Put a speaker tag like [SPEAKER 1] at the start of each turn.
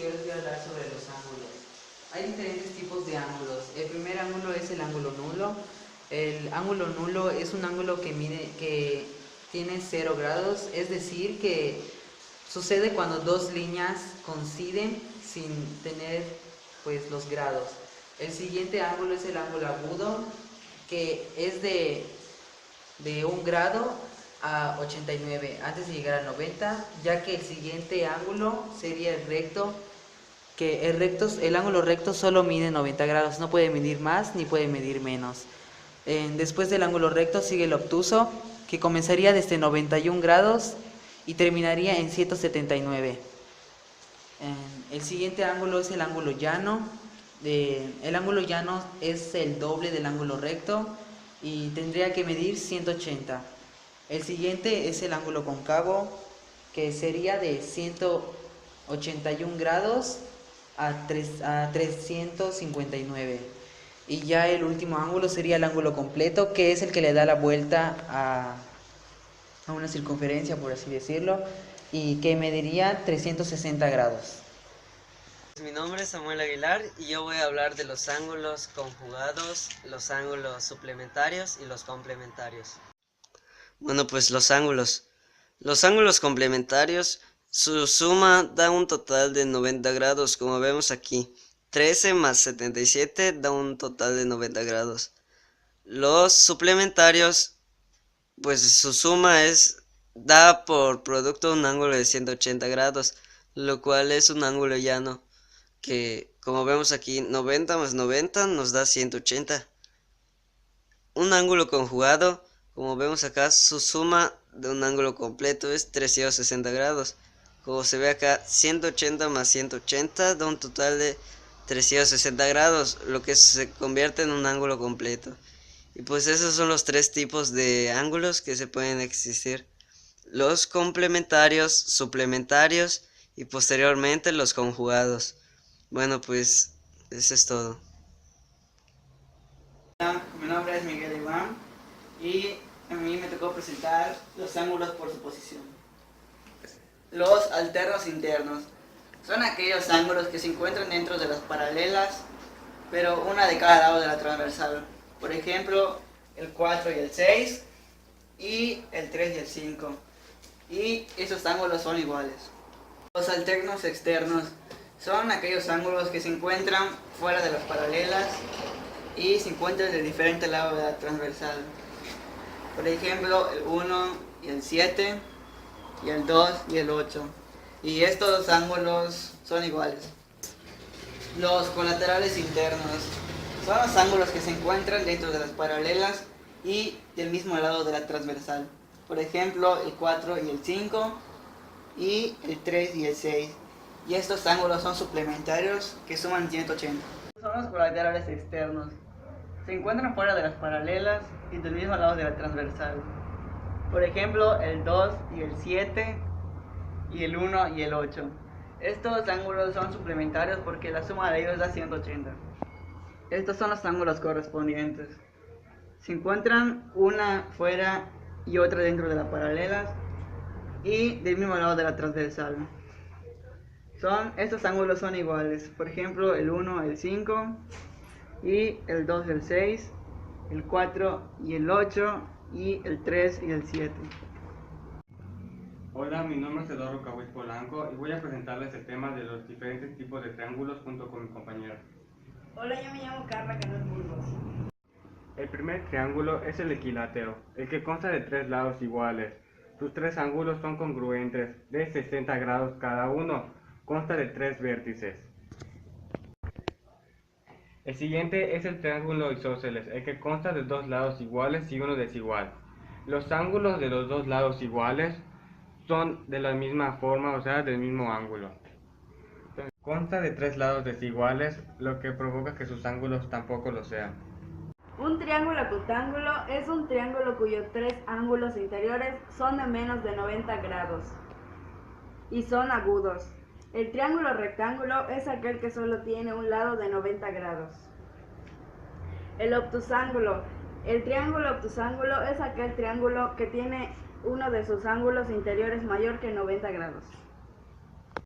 [SPEAKER 1] yo les voy a hablar sobre los ángulos. Hay diferentes tipos de ángulos. El primer ángulo es el ángulo nulo. El ángulo nulo es un ángulo que tiene 0 grados, es decir, que sucede cuando dos líneas coinciden sin tener pues los grados. El siguiente ángulo es el ángulo agudo, que es de 1 grado a 89 antes de llegar a 90, ya que el siguiente ángulo sería el recto, que el ángulo recto solo mide 90 grados, no puede medir más ni puede medir menos. Después del ángulo recto sigue el obtuso, que comenzaría desde 91 grados y terminaría en 179. El siguiente ángulo es el ángulo llano. El ángulo llano es el doble del ángulo recto y tendría que medir 180. El siguiente es el ángulo cóncavo, que sería de 181 grados a 359. Y ya el último ángulo sería el ángulo completo, que es el que le da la vuelta a una circunferencia, por así decirlo, y que mediría 360 grados.
[SPEAKER 2] Mi nombre es Samuel Aguilar y yo voy a hablar de los ángulos conjugados, los ángulos suplementarios y los complementarios. Bueno, pues los ángulos. Los ángulos complementarios, su suma da un total de 90 grados, como vemos aquí. 13 más 77 da un total de 90 grados. Los suplementarios, pues su suma da por producto un ángulo de 180 grados, lo cual es un ángulo llano, que como vemos aquí, 90 más 90 nos da 180. Un ángulo conjugado, como vemos acá, su suma de un ángulo completo es 360 grados. Como se ve acá, 180 más 180 da un total de 360 grados, lo que se convierte en un ángulo completo. Y pues esos son los tres tipos de ángulos que se pueden existir: los complementarios, suplementarios y posteriormente los conjugados. Bueno, pues eso es todo.
[SPEAKER 3] Mi nombre es Miguel Iván y a mí me tocó presentar los ángulos por suposición. Los alternos internos son aquellos ángulos que se encuentran dentro de las paralelas, pero una de cada lado de la transversal. Por ejemplo, el 4 y el 6 y el 3 y el 5. Y esos ángulos son iguales. Los alternos externos son aquellos ángulos que se encuentran fuera de las paralelas y se encuentran de diferente lado de la transversal. Por ejemplo, el 1 y el 7 y el 2 y el 8. Y estos ángulos son iguales. Los colaterales internos son los ángulos que se encuentran dentro de las paralelas y del mismo lado de la transversal. Por ejemplo, el 4 y el 5 y el 3 y el 6. Y estos ángulos son suplementarios que suman 180. Son los colaterales externos. Se encuentran fuera de las paralelas y del mismo lado de la transversal. Por ejemplo, el 2 y el 7 y el 1 y el 8. Estos ángulos son suplementarios porque la suma de ellos da 180. Estos son los ángulos correspondientes. Se encuentran una fuera y otra dentro de las paralelas y del mismo lado de la transversal. Estos ángulos son iguales. Por ejemplo, el 1, el 5 y el 2, el 6, el 4 y el 8 y el 3 y el 7.
[SPEAKER 4] Hola, mi nombre es Eduardo Cahuiz Polanco y voy a presentarles el tema de los diferentes tipos de triángulos junto con mi compañera.
[SPEAKER 5] Hola, yo me llamo Carla Canal Burgos.
[SPEAKER 4] El primer triángulo es el equilátero, el que consta de tres lados iguales. Sus tres ángulos son congruentes, de 60 grados cada uno, consta de tres vértices. El siguiente es el triángulo isósceles, el que consta de dos lados iguales y uno desigual. Los ángulos de los dos lados iguales son de la misma forma, o sea, del mismo ángulo. Consta de tres lados desiguales, lo que provoca que sus ángulos tampoco lo sean.
[SPEAKER 5] Un triángulo acutángulo es un triángulo cuyos tres ángulos interiores son de menos de 90 grados y son agudos. El triángulo rectángulo es aquel que solo tiene un lado de 90 grados. El obtusángulo. El triángulo obtusángulo es aquel triángulo que tiene uno de sus ángulos interiores mayor que 90 grados.